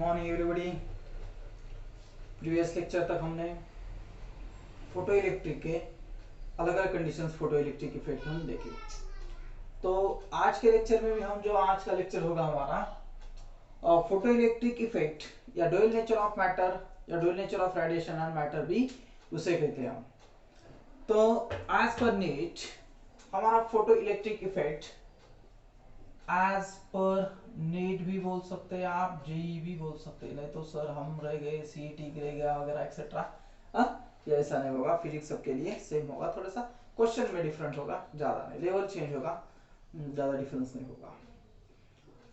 Morning everybody. Previous lecture तक हमने photo electric के अलग अलग कंडीशंस फोटो इलेक्ट्रिक इफेक्ट हम देखे। तो आज के लेक्चर में भी हम जो आज का लेक्चर होगा हमारा फोटो इलेक्ट्रिक इफेक्ट या डुअल नेचर ऑफ मैटर या dual nature of radiation and matter भी उसे कहते हैं हम। तो एज पर नीट हमारा photoelectric effect as per NEET भी बोल सकते हैं आप, जेई भी बोल सकते हैं, नहीं तो सर हम रह गए सीईटी रह गया वगैरह एक्सेट्रा। ये ऐसा नहीं होगा, फिजिक्स सबके लिए सेम होगा, थोड़ा सा क्वेश्चन में डिफरेंट होगा, ज्यादा नहीं, लेवल चेंज होगा, ज्यादा डिफरेंस नहीं होगा।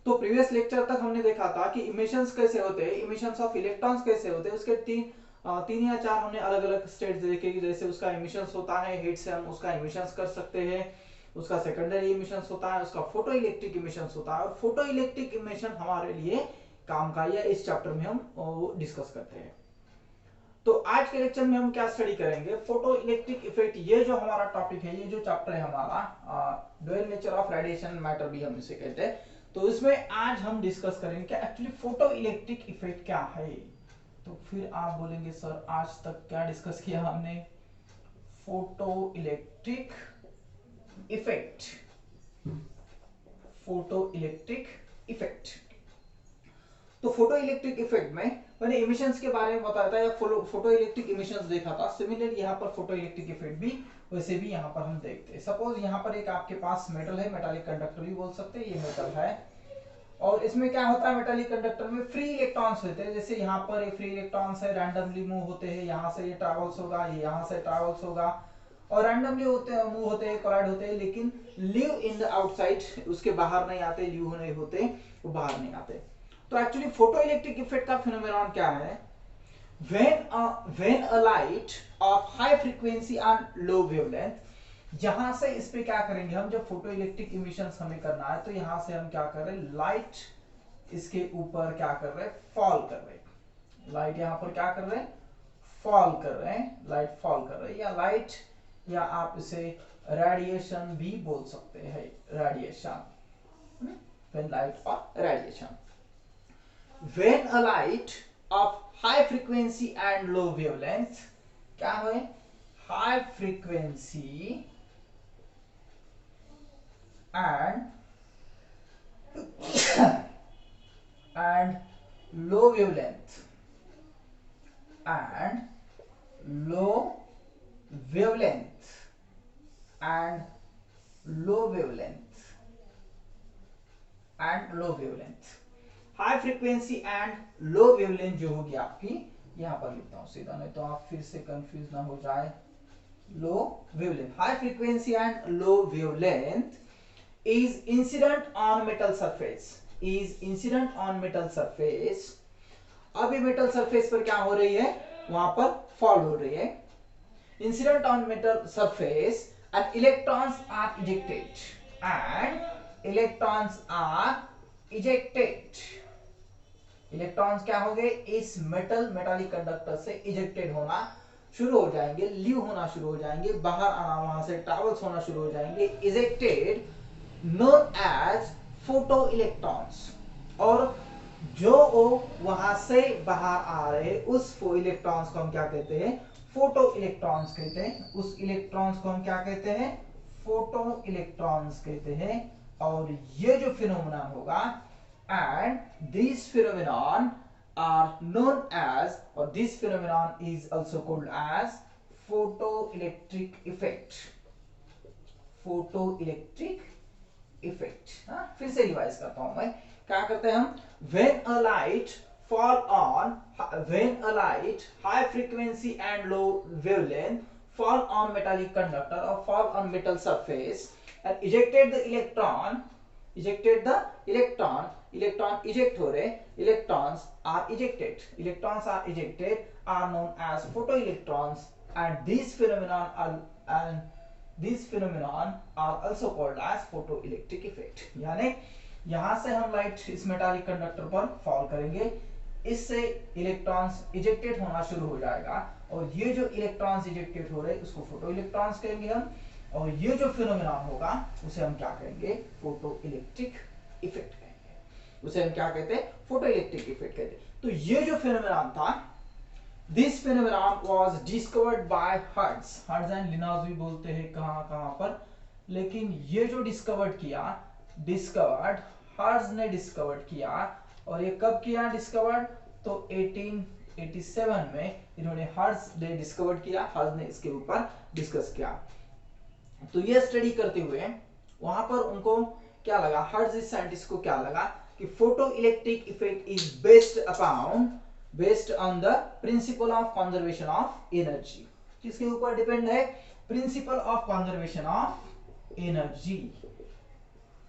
तो प्रीवियस लेक्चर तक हमने देखा था कि इमिशंस कैसे होते हैं, इमिशंस ऑफ इलेक्ट्रॉन्स कैसे होते हैं, उसके तीन या चार हमने अलग अलग स्टेट्स देखे कि जैसे उसका इमिशंस होता है हीट से हम उसका इमिशंस कर सकते हैं, उसका सेकेंडरी इमिशंस होता है, उसका फोटो इलेक्ट्रिक इमिशंस होता है, और फोटो इलेक्ट्रिक इमिशन हमारे लिए काम का या इस चैप्टर में हम डिस्कस करते हैं। तो आज के लेक्चर में हम क्या स्टडी करेंगे, फोटो इलेक्ट्रिक इफेक्ट। ये जो हमारा टॉपिक है, ये जो चैप्टर है हमारा dual nature of radiation matter भी हम इसे कहते हैं। तो इसमें आज हम डिस्कस करेंगे कि एक्चुअली फोटो इलेक्ट्रिक इफेक्ट क्या है। तो फिर आप बोलेंगे सर आज तक क्या डिस्कस किया हमने, photo electric effect, photo electric effect. तो फोटो इलेक्ट्रिक इफेक्ट में मैंने इमिशंस के बारे में बताया था या फोटो इलेक्ट्रिक इमिशंस देखा था। सिमिलरली यहाँ पर फोटो इलेक्ट्रिक इफेक्ट भी वैसे भी यहाँ पर हम देखते हैं। सपोज यहाँ पर एक आपके पास मेटल है, मेटालिक कंडक्टर भी बोल सकते हैं, ये मेटल है, और इसमें क्या होता है, मेटालिक कंडक्टर में फ्री इलेक्ट्रॉन्स होते हैं। जैसे यहाँ पर ये फ्री इलेक्ट्रॉन्स है, रैंडमली मूव होते हैं, यहाँ से ये ट्रैवल्स होगा, ये यहाँ से ट्रैवल्स होगा, और रैंडमली मूव होते हैं, कोलाइड होते हैं, लेकिन लिव इन द आउटसाइड, उसके बाहर नहीं आते, लिव नहीं होते, वो बाहर नहीं आते। तो एक्चुअली फोटो इलेक्ट्रिक इफेक्ट का फिनोमेनन क्या है, when a light of high frequency and low wavelength, जहां से इस पे क्या करेंगे हम, जब फोटो इलेक्ट्रिक इमिशंस हमें करना है तो यहां से हम क्या कर रहे हैं, लाइट इसके ऊपर क्या कर रहे हैं, फॉल कर रहे हैं। लाइट यहां पर क्या कर रहे हैं, फॉल कर रहे हैं, लाइट फॉल कर रहे हैं, या लाइट, या आप इसे रेडिएशन भी बोल सकते हैं, radiation, when light or radiation, when a light of high frequency and low wavelength, क्या है, high frequency and low wavelength and low wavelength and low wavelength and low wavelength, high frequency and low wavelength जो होगी आपकी, यहां पर लिखता हूं सीधा, नहीं तो आप फिर से कंफ्यूज ना हो जाए। Low wavelength, high frequency and low wavelength is incident on metal surface, is incident on metal surface. अब ये मेटल सरफेस पर क्या हो रही है, वहां पर फॉल हो रही है। Incident on metal surface and electrons are ejected, and electrons are ejected. Electrons क्या हो गए, इस मेटालिक कंडक्टर से इजेक्टेड होना शुरू हो जाएंगे, लीव होना शुरू हो जाएंगे, बाहर आना, वहां से ट्रैवल्स होना शुरू हो जाएंगे, ejected, known as photoelectrons. और जो वहां से बाहर आ रहे उस इलेक्ट्रॉन्स को हम क्या कहते हैं, फोटो इलेक्ट्रॉन्स कहते हैं। उस इलेक्ट्रॉन्स को हम क्या कहते हैं, फोटो इलेक्ट्रॉन्स कहते हैं। और ये जो फिनोमेनन होगा, and these phenomenon are known as, or this phenomenon is also called as photoelectric effect, photoelectric effect। फिर से रिवाइज करता हूं मैं, क्या करते हैं हम, when a light fall on, when a light high frequency and low wavelength fall on metallic conductor or fall on metal surface and ejected the electron, electron eject हो रहे, electrons are ejected, electrons are ejected are known as photoelectrons, and this phenomenon are also called as photoelectric effect. यानी यहां से हम light इस metallic conductor पर fall करेंगे, इससे इलेक्ट्रॉन्स इजेक्टेड होना शुरू हो जाएगा, और ये जो इलेक्ट्रॉन्स इजेक्टेड हो रहे हैं उसको फोटो इलेक्ट्रॉन्स कहेंगे हम, और ये जो फिनोमेनन होगा उसे हम क्या कहेंगे, फोटो इलेक्ट्रिक इफेक्ट कहेंगे। उसे हम क्या कहते हैं, फोटो इलेक्ट्रिक इफेक्ट कहते हैं। तो ये जो फिनोमेनन था, this phenomenon was discovered by Hertz, Hertz and लिनाज भी बोलते हैं कहां कहां पर, लेकिन ये जो डिस्कवर्ड हर्ट्ज ने डिस्कवर्ड किया, और ये कब किया डिस्कवर्ड, तो 1887 में इन्होंने हर्ट्ज ने डिस्कवर्ड किया, हर्ट्ज ने इसके ऊपर डिस्कस किया। तो ये स्टडी करते हुए वहां पर उनको क्या लगा, हर्ट्ज इस साइंटिस्ट को क्या लगा कि photo electric effect is based on the principle of conservation of energy. किसके ऊपर डिपेंड है, principle of conservation of energy,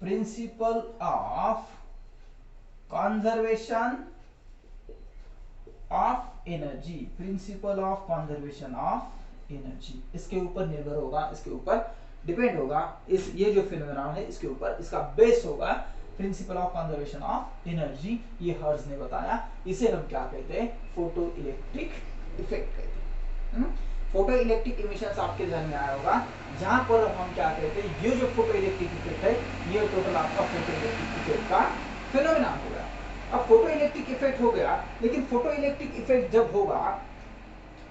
principle of conservation of energy, principle of conservation of energy, इसके ऊपर निर्भर होगा, इसके ऊपर डिपेंड होगा, इस ये जो फिनोमेनन है इसके ऊपर इसका बेस होगा principle of conservation of energy. ये हर्ट्ज ने बताया, इसे हम क्या कहते हैं, फोटो इलेक्ट्रिक इफेक्ट कहते हैं। फोटो इलेक्ट्रिक इमिशंस आपके ध्यान में आया होगा, जहां पर हम क्या कहते हैं, ये जो फोटो इलेक्ट्रिक इफेक्ट है, ये टोटल आपका फोटो इलेक्ट्रिक इफेक्ट का फिनोमेनन हो गया। अब फोटो इलेक्ट्रिक इफेक्ट हो गया, लेकिन फोटो इलेक्ट्रिक इफेक्ट जब होगा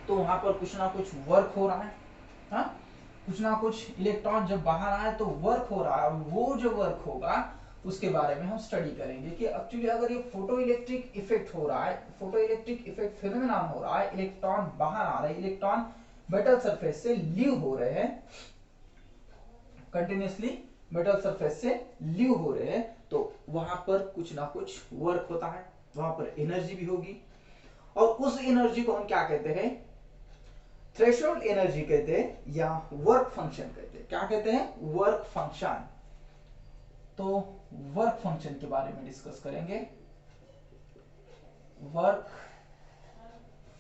तो वहां पर कुछ ना कुछ वर्क हो रहा है, हा? कुछ ना कुछ इलेक्ट्रॉन जब बाहर आए तो वर्क हो रहा है, और वो जो वर्क होगा उसके बारे में हम स्टडी करेंगे कि एक्चुअली अगर ये फोटो इलेक्ट्रिक इफेक्ट हो रहा है, फोटो इलेक्ट्रिक इफेक्ट फिनोमेनन हो रहा है, इलेक्ट्रॉन बाहर आ रहे हैं, इलेक्ट्रॉन मेटल सरफेस से लीव हो रहे हैं, कंटिन्यूअसली मेटल सरफेस से लीव हो रहे हैं, तो वहां पर कुछ ना कुछ वर्क होता है, वहां पर एनर्जी भी होगी, और उस एनर्जी को हम क्या कहते हैं, थ्रेशोल्ड एनर्जी कहते हैं या वर्क फंक्शन कहते हैं। क्या कहते हैं, वर्क फंक्शन। तो वर्क फंक्शन के बारे में डिस्कस करेंगे। वर्क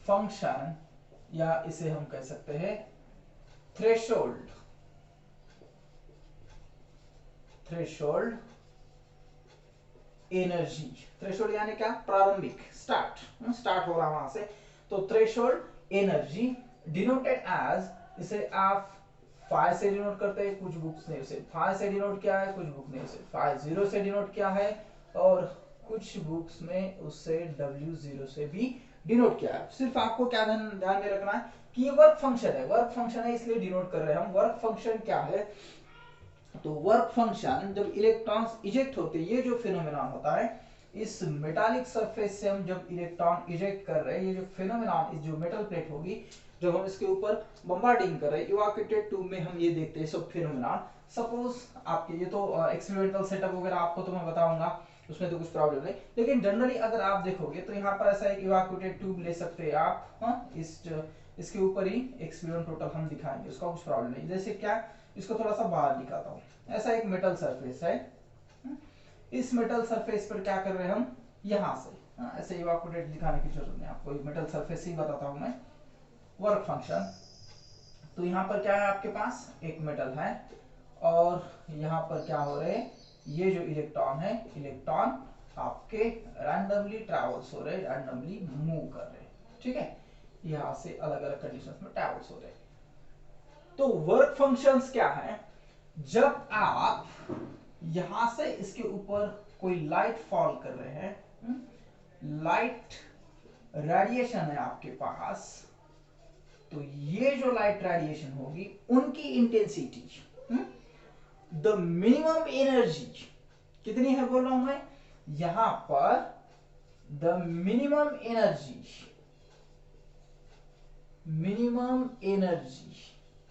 फंक्शन, या इसे हम कह सकते हैं थ्रेशोल्ड एनर्जी। थ्रेशोल्ड यानी क्या, प्रारंभिक, स्टार्ट हो रहा है वहां से, तो थ्रेशोल्ड एनर्जी डिनोटेड एज, इसे आप फाइ से डिनोट करते हैं, कुछ बुक्स ने उसे फाइ से डिनोट किया है, कुछ बुक ने उसे फाइ 0 से डिनोट किया है, और कुछ बुक्स में उससे W0 से भी डिनोट किया है। सिर्फ आपको क्या ध्यान में रखना है कि ये वर्क फंक्शन है, इसलिए डिनोट कर रहे हैं हम। वर्क फंक्शन क्या है, तो वर्क फंक्शन जब इलेक्ट्रॉन्स इजेक्ट होते हैं, ये जो फिनोमेनन होता है, इस मेटालिक सरफेस से हम जब इलेक्ट्रॉन इजेक्ट कर रहे हैं, ये जो फिनोमेनन, इस जो मेटल प्लेट होगी, जब हम इसके ऊपर बम्बार्डिंग कर रहे हैं, इवाक्यूटेड ट्यूब में हम ये देखते हैं सब फिनोमेनन। सपोज आपके ये तो एक्सपेरिमेंटल सेटअप वगैरह आपको तो मैं बताऊंगा, उसमें तो कुछ प्रॉब्लम नहीं, लेकिन जनरली अगर आप देखोगे तो यहाँ पर ऐसा एक इवाक्यूटेड ट्यूब ले सकते हैं आप, इसके ऊपर ही एक्सपेरिमेंट टोटल हम दिखाएंगे, उसका कुछ प्रॉब्लम नहीं। जैसे क्या, इसको थोड़ा सा बाहर दिखाता हूँ, ऐसा एक मेटल सरफेस है, इस मेटल सरफेस पर क्या कर रहे हैं हम, यहां से, ऐसे इवाक्यूटेड दिखाने की जरूरत नहीं, आपको मेटल सरफेस ही बताता हूं मैं। वर्क फंक्शन, तो यहाँ पर क्या है, आपके पास एक मेटल है, और यहाँ पर क्या हो रहे हैं, ये जो इलेक्ट्रॉन है, इलेक्ट्रॉन आपके रैंडमली ट्रैवल्स हो रहे हैं, रैंडमली मूव कर रहे हैं, ठीक है, यहाँ से अलग अलग कंडीशंस में ट्रैवल्स हो रहे हैं। तो वर्क फंक्शंस क्या है, जब आप यहां से इसके ऊपर कोई लाइट फॉल कर रहे हैं, लाइट रेडिएशन है आपके पास, तो ये जो लाइट रेडिएशन होगी उनकी इंटेंसिटी, द मिनिमम एनर्जी कितनी है बोल रहा हूं मैं, यहां पर द मिनिमम एनर्जी,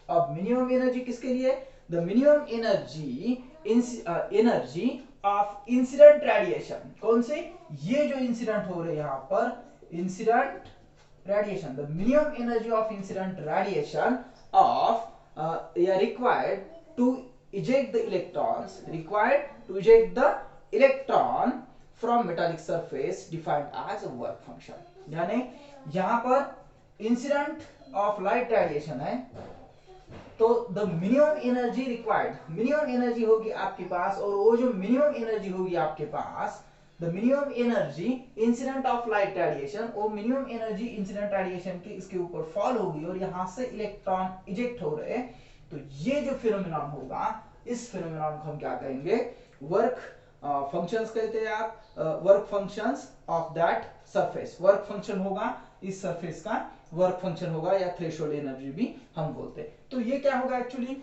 अब मिनिमम एनर्जी किसके लिए, the minimum energy of incident radiation, कौन से, ये जो इंसिडेंट हो रहे हैं यहां पर incident radiation, the minimum energy of incident radiation of required to eject the electron from metallic surface defined as a work function। यानी यहां पर इंसिडेंट ऑफ लाइट रेडिएशन है, तो the minimum energy required, minimum energy होगी आपके पास, और वो जो मिनिमम एनर्जी होगी आपके पास, the minimum energy incident of light radiation, वो मिनिमम एनर्जी इंसिडेंट रेडिएशन की इसके ऊपर फॉल होगी, और यहां से इलेक्ट्रॉन इजेक्ट हो रहे, तो ये जो फिनोमेनन होगा, इस फिनोमेनन को हम क्या कहेंगे, वर्क फंक्शंस कहते हैं आप, work functions of that surface. Work function होगा इस सरफेस का, वर्क फंक्शन होगा या थ्रेशोल्ड एनर्जी भी हम बोलते हैं। तो ये क्या होगा एक्चुअली,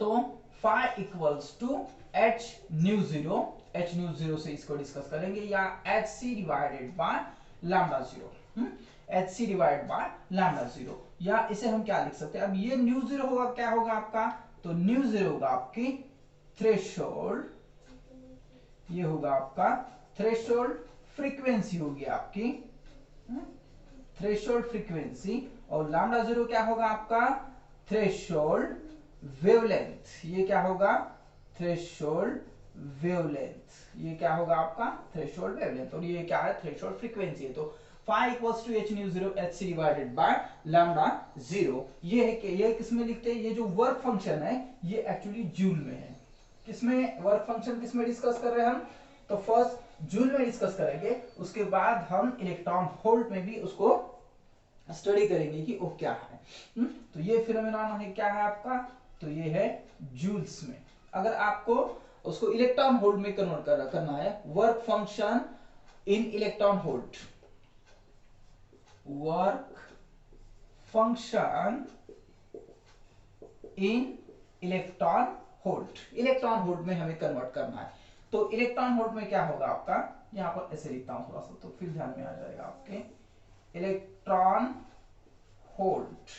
तो phi equals to h nu zero, h nu zero से इसको डिस्कस करेंगे, या h c divided by lambda zero, h c divide by lambda zero, या इसे हम क्या लिख सकते हैं, अब ये न्यू जीरो होगा, क्या होगा आपका, तो न्यू जीरो होगा आपकी थ्रेशोल्ड, ये होगा आपका थ्रेशोल्ड फ्रीक्वेंसी होगी आपकी, थ्रेशोल्ड फ्रीक्वेंसी, और लैम्डा जीरो क्या होगा आपका, थ्रेशोल्ड वेवलेंथ, ये क्या होगा, थ्रेशोल्ड वेवलेंथ, ये क्या होगा आपका थ्रेशोल्ड वेवलेंथ, और ये क्या है, थ्रेशोल्ड फ्रीक्वेंसी है। तो phi equals to h nu zero h c divided by lambda zero, ये है कि ये किसमें लिखते हैं, ये जो वर्क फंक्शन है ये एक्चुअली जूल में है। किसमें वर्क फंक्शन किसमें डिस्कस कर रहे हैं हम, तो फर्स्ट जूल में डिस्कस करेंगे, उसके बाद हम इलेक्ट्रॉन वोल्ट में भी उसको स्टडी करेंगे कि वो क्या है। तो ये फिनोमेनन है, क्या है आपका, तो ये है जूल्स में। अगर आपको उसको इलेक्ट्रॉन वोल्ट में कन्वर्ट करना है, work function in electron volt, work function in electron volt, electron volt में हमें कन्वर्ट करना है। तो इलेक्ट्रॉन वोल्ट में क्या होगा आपका, यहां पर ऐसे लिखता हूं थोड़ा सा तो फिर ध्यान में आ जाएगा आपके, इलेक्ट्रॉन वोल्ट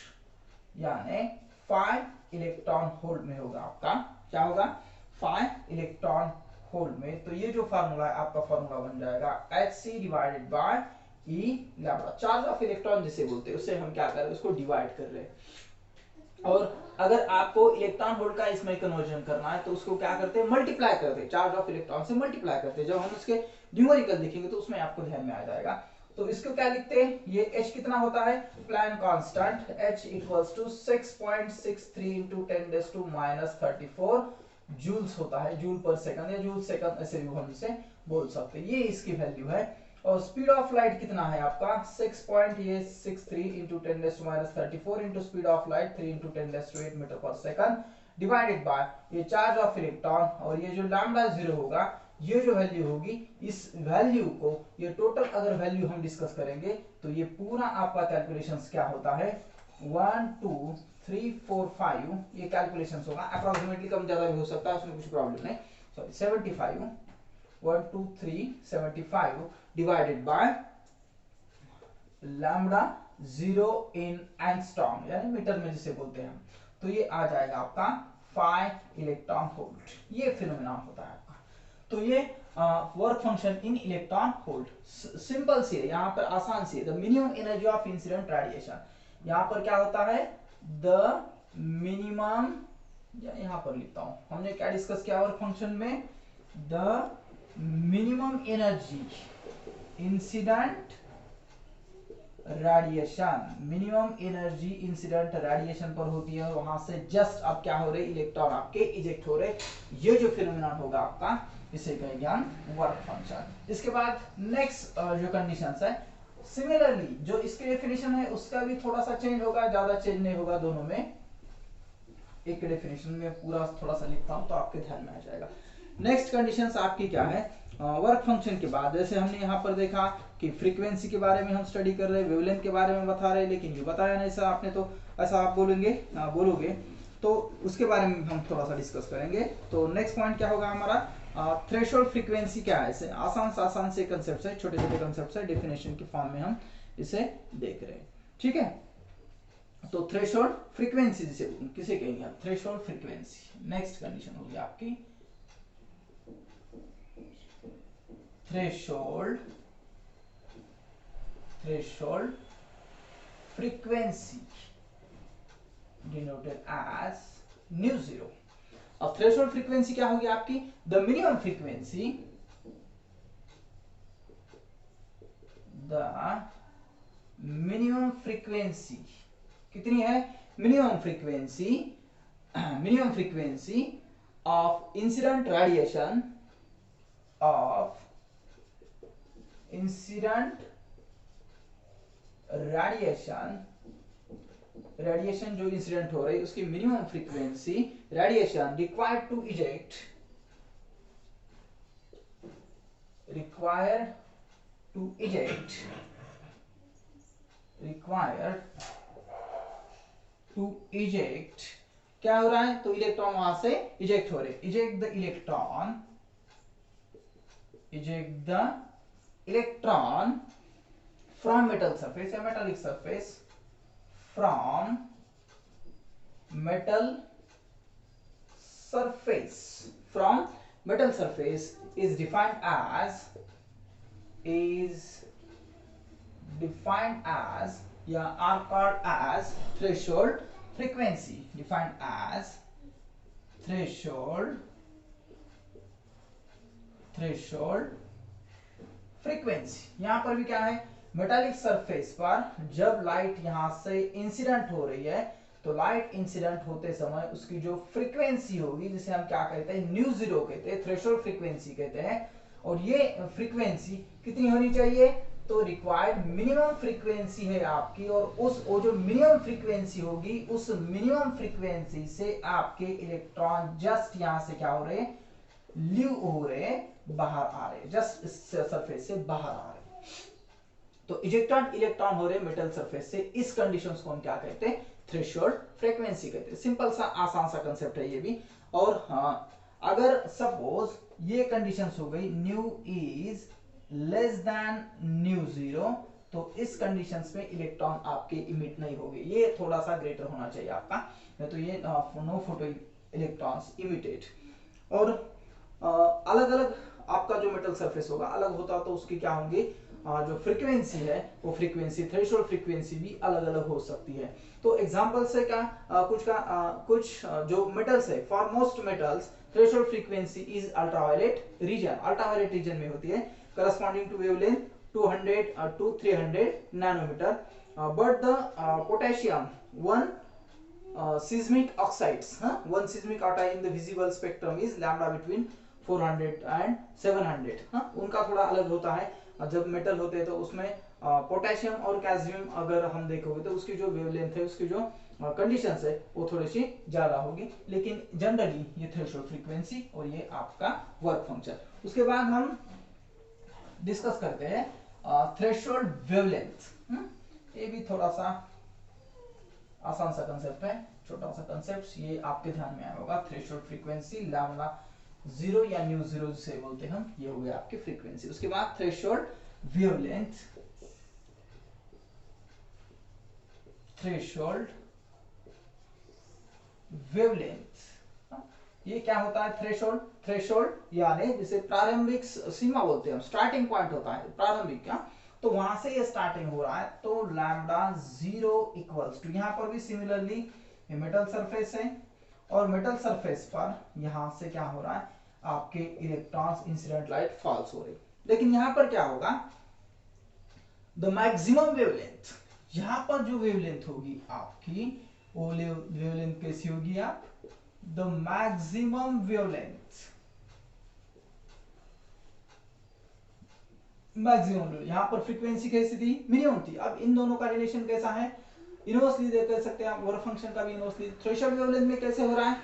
यानी 5 इलेक्ट्रॉन वोल्ट में होगा आपका, क्या होगा, 5 इलेक्ट्रॉन वोल्ट में। तो ये जो फार्मूला है आपका, फार्मूला बन जाएगा h c divided by e lambda, charge of electron जिसे बोलते हैं, उससे हम क्या कर रहे हैं, उसको डिवाइड कर रहे हैं। और अगर आपको इलेक्ट्रॉन वोल्ट का इसमें कन्वर्जन करना है तो उसको क्या करते हैं, मल्टीप्लाई करते हैं, चार्ज ऑफ इलेक्ट्रॉन से मल्टीप्लाई करते हैं। जब हम उसके न्यूमेरिकल देखेंगे तो उसमें आपको ध्यान में आ जाएगा। तो इसको क्या लिखते हैं, ये h कितना होता है, Planck constant, h equals to 6.63 into 10⁻34 joules होता है, जूल पर सेकंड या जूल सेकंड ऐसे भी हम इसे बोल सकते हैं, ये इसकी वैल्यू है। और स्पीड ऑफ लाइट कितना है आपका, 6.63 into 10⁻34 into speed of light 3 into 10⁸ metre पर सेकंड डिवाइडेड बाय ये चार्ज ऑफ इलेक्ट्रॉन, और ये जो लैम्डा जीरो होगा, ये जो वैल्यू होगी, इस वैल्यू को, ये टोटल अगर वैल्यू हम डिस्कस करेंगे तो ये पूरा आपका कैलकुलेशंस क्या होता है, 1 2 3 4 5, ये कैलकुलेशंस होगा, अप्रोक्सीमेटली कम ज्यादा भी हो सकता है, उसमें कुछ प्रॉब्लम नहीं, sorry 75, 1 2 3 75 divided by lambda zero in angstrom यानी मीटर में जिसे बोलते हैं हम, तो ये आ जाएगा आपका 5 इलेक्ट्रॉन वोल्ट, ये फिनोमेनन होता है आपका। तो ये work function in electron volt simple सी है, यहाँ पर आसान सी है, the minimum energy of incident radiation, यहाँ पर क्या होता है, द मिनिमम, यहाँ पर लिखता हूं, हमने क्या डिस्कस किया वर्क फंक्शन में, the minimum energy incident radiation, minimum energy incident radiation पर होती है, और वहां से जस्ट अब क्या हो रहे, इलेक्ट्रॉन आपके इजेक्ट हो रहे, ये जो फिनोमेनन होगा आपका, इसे कहेंगे हम वर्क फंक्शन। इसके बाद नेक्स्ट जो कंडीशंस है, सिमिलरली जो इसके डेफिनेशन है उसका भी थोड़ा सा चेंज होगा, ज्यादा चेंज नहीं होगा, दोनों में एक डेफिनेशन में पूरा थोड़ा सा लिखता हूं तो आपके ध्यान में आ जाएगा। नेक्स्ट कंडीशंस आपकी क्या है, वर्क फंक्शन के बाद जैसे हमने यहाँ पर देखा कि फ्रीक्वेंसी के बारे में हम स्टडी कर रहे हैं, वेवलेंथ के बारे में बता रहे हैं, लेकिन ये बताया नहीं सर आपने, तो ऐसा आप बोलोगे तो उसके बारे में हम थोड़ा सा डिस्कस करेंगे। तो नेक्स्ट पॉइंट क्या होगा हमारा, थ्रेशोल्ड फ्रीक्वेंसी क्या है, इसे आसान से कंसेप्ट है, छोटे छोटे कंसेप्ट है, डेफिनेशन के फॉर्म में हम इसे देख रहे हैं, ठीक है। तो थ्रेशोल्ड फ्रीक्वेंसी जिसे किसे कहेंगे आप, थ्रेशोल्ड फ्रीक्वेंसी। नेक्स्ट कंडीशन होगी आपकी threshold frequency denoted as nu zero. अब थ्रेशोल्ड फ्रीक्वेंसी क्या होगी आपकी, the minimum frequency, the minimum frequency कितनी है, minimum frequency of incident radiation, radiation जो इंसिडेंट हो रही है उसकी minimum frequency radiation required to eject required to eject, required to eject, क्या हो रहा है, तो इलेक्ट्रॉन वहां से इजेक्ट हो रहे, eject the electron, eject the electron from metal surface या metallic surface, from metal surface, from metal surface is defined as या are called as threshold frequency, defined as threshold frequency। यहां पर भी क्या है, मेटालिक सरफेस पर जब light यहां से इंसिडेंट हो रही है तो लाइट इंसिडेंट होते समय उसकी जो फ्रीक्वेंसी होगी, जिसे हम क्या कहते हैं, न्यू जीरो कहते हैं, थ्रेशोल्ड फ्रीक्वेंसी कहते हैं। और ये फ्रीक्वेंसी कितनी होनी चाहिए, तो रिक्वायर्ड मिनिमम फ्रीक्वेंसी है आपकी, और उस वो जो मिनिमम फ्रीक्वेंसी होगी, उस मिनिमम फ्रीक्वेंसी से आपके इलेक्ट्रॉन जस्ट यहां से क्या हो रहे, लीव हो रहे, बाहर आ रहे, जस्ट इस सरफेस से बाहर आ रहे। तो इजेक्टेड इलेक्ट्रॉन हो रहे मेटल सरफेस से, इस कंडीशंस को हम क्या कहते हैं, थ्रेशोल्ड फ्रीक्वेंसी कहते हैं। सिंपल सा आसान सा कंसेप्ट है ये भी। और हाँ, अगर सपोज ये कंडीशंस हो गई, new is less than mu zero, तो इस कंडीशंस में इलेक्ट्रॉन आपके इमिट नहीं होंगे, ये थोड़ा सा ग्रेटर होना चाहिए आपका, तो ये नो फोटो इलेक्ट्रॉन्स इमिटेड। और अलग अलग आपका जो मेटल सरफेस होगा अलग होता, तो उसकी क्या होंगी, जो फ्रीक्वेंसी है वो फ्रीक्वेंसी, थ्रेशोल्ड फ्रीक्वेंसी भी अलग अलग हो सकती है। तो एग्जांपल से क्या, कुछ जो मेटल्स है, for most metals threshold frequency is ultraviolet region, ultraviolet region में होती है, corresponding to wavelength 200 to 300 nanometre. But the potassium one seismic oxides, one seismic oxide in the visible spectrum is lambda between 400 and 700, उनका थोड़ा अलग होता है। जब metal होते हैं तो उसमें पोटेशियम और कैल्शियम अगर हम देखोगे तो उसकी जो वेवलेंथ है, उसकी जो कंडीशंस है वो थोड़ी सी ज्यादा होगी, लेकिन जनरली ये थ्रेशोल्ड फ्रीक्वेंसी और ये आपका वर्क फंक्शन। उसके बाद हम डिस्कस करते हैं थ्रेशोल्ड वेवलेंथ। ये भी थोड़ा सा आसान सा कंसेप्ट है, छोटा सा कंसेप्ट, ये आपके ध्यान में आया होगा। थ्रेशोल्ड फ्रीक्वेंसी लैम्डा जीरो या न्यू जीरो जिसे बोलते हैं हम, ये हो गया आपकी फ्रीक्वेंसी। उसके बाद थ्रेशोल्ड वेवलेंथ, थ्रेशोल्ड वेवलेंथ, ये क्या होता है, थ्रेशोल्ड यानी जिसे प्रारंभिक सीमा बोलते हैं हम, स्टार्टिंग पॉइंट होता है प्रारंभिक, क्या, तो वहां से ये स्टार्टिंग हो रहा है, तो लैम्डा जीरो इक्वल्स टू, यहां पर भी सिमिलरली मेटल सरफेस है, और मेटल सरफेस पर यहां से क्या हो रहा है, आपके इलेक्ट्रॉन्स इंसिडेंट लाइट फॉल्स हो रही। लेकिन यहां पर क्या होगा, द मैक्सिमम वेवलेंथ, यहां पर जो वेवलेंथ होगी आपकी, वो वेवलेंथ कैसी होगी, आप द मैक्सिमम वेवलेंथ, मैक्सिमम, यहां पर फ्रीक्वेंसी कैसी थी, मिनिमम थी। अब इन दोनों का रिलेशन कैसा है, इनवर्सली देख सकते हैं आप, वर्क फंक्शन का भी इनवर्सली। थ्रेशोल्ड वेवलेंथ में कैसे हो रहा है,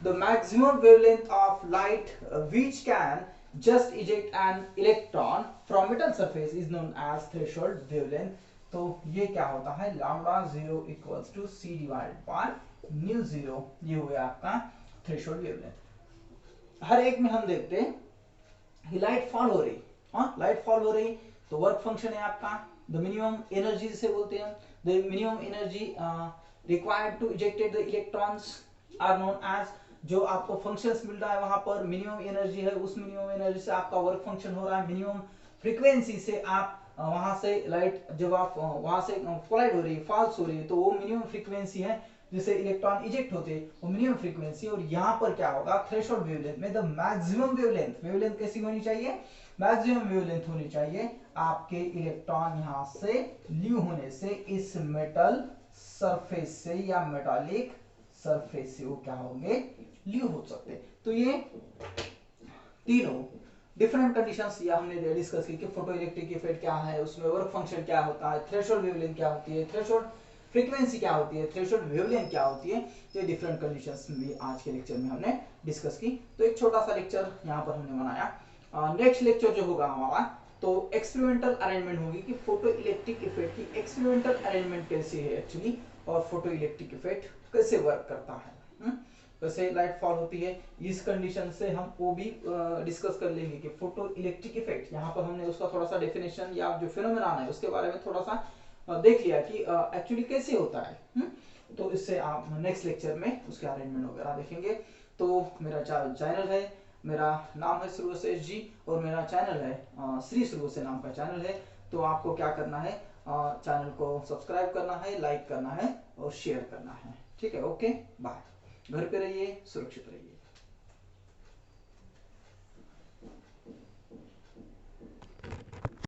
the maximum wavelength of light which can just eject an electron from metal surface is known as threshold wavelength. तो ये क्या होता है, lambda zero equals to c divided by nu zero, ये हो गया आपका थ्रेशोल्ड वेवलेंथ। हर एक में हम देखते हैं कि लाइट फॉल हो रही, लाइट फॉल हो रही, तो वर्क फंक्शन है आपका द मिनिमम एनर्जी जिसे बोलते हैं, the minimum energy required to ejected the electrons are known as, जो आपको फंक्शंस मिल रहा है वहां पर मिनिमम एनर्जी है, उस मिनिमम एनर्जी से आपका वर्क फंक्शन हो रहा है, मिनिमम फ्रीक्वेंसी से आप वहां से लाइट जब आप वहां से कोलाइड हो रही है, फॉल्स हो रही है, तो वो मिनिमम फ्रीक्वेंसी है जिससे इलेक्ट्रॉन इजेक्ट होते हैं, वो मिनिमम फ्रीक्वेंसी। और यहाँ पर क्या होगा, थ्रेशोल्ड वेवलेंथ में द मैक्सिमम वेवलेंथ, वेवलेंथ कैसी होनी चाहिए, मैक्सिमम वेवलेंथ होनी चाहिए आपके इलेक्ट्रॉन यहां से लीव होने से इस मेटल सरफेस से या मेटालिक सरफेस से वो क्या होंगे, लीव हो सकते। तो ये तीनों डिफरेंट कंडीशंस या हमने डिस्कस की कि फोटो इलेक्ट्रिक इफेक्ट क्या है, उसमें वर्क फंक्शन क्या होता है, थ्रेशोल्ड वेवलेंथ क्या होती है, थ्रेशोल्ड फ्रीक्वेंसी क्या होती है, थ्रेशोल्ड वेवलेंथ क्या होती है, ये डिफरेंट कंडीशंस भी आज के लेक्चर में हमने डिस्कस की। तो एक छोटा सा लेक्चर यहाँ पर हमने बनाया। नेक्स्ट लेक्चर जो होगा हमारा तो एक्सपेरिमेंटल अरेंजमेंट होगी कि फोटो इलेक्ट्रिक इफेक्ट की एक्सपेरिमेंटल अरेंजमेंट कैसी है एक्चुअली, और फोटो इलेक्ट्रिक इफेक्ट कैसे वर्क करता है, कैसे लाइट फॉल होती है। इस कंडीशन से हम वो भी डिस्कस कर लेंगे कि फोटो इलेक्ट्रिक इफेक्ट, यहाँ पर हमने उसका थोड़ा सा डेफिनेशन या जो फिनोमेना है उसके बारे में थोड़ा सा देख लिया कि एक्चुअली कैसे होता है। तो इससे आप नेक्स्ट लेक्चर में उसके अरेंजमेंट वगैरह देखेंगे। तो मेरा चैनल है, मेरा नाम है श्रुवशेष जी, और मेरा चैनल है श्री श्रुवशेष नाम का चैनल है। तो आपको क्या करना है, चैनल को सब्सक्राइब करना है, लाइक करना है और शेयर करना है। ठीक है, ओके बाय। घर पे रहिए, सुरक्षित रहिए।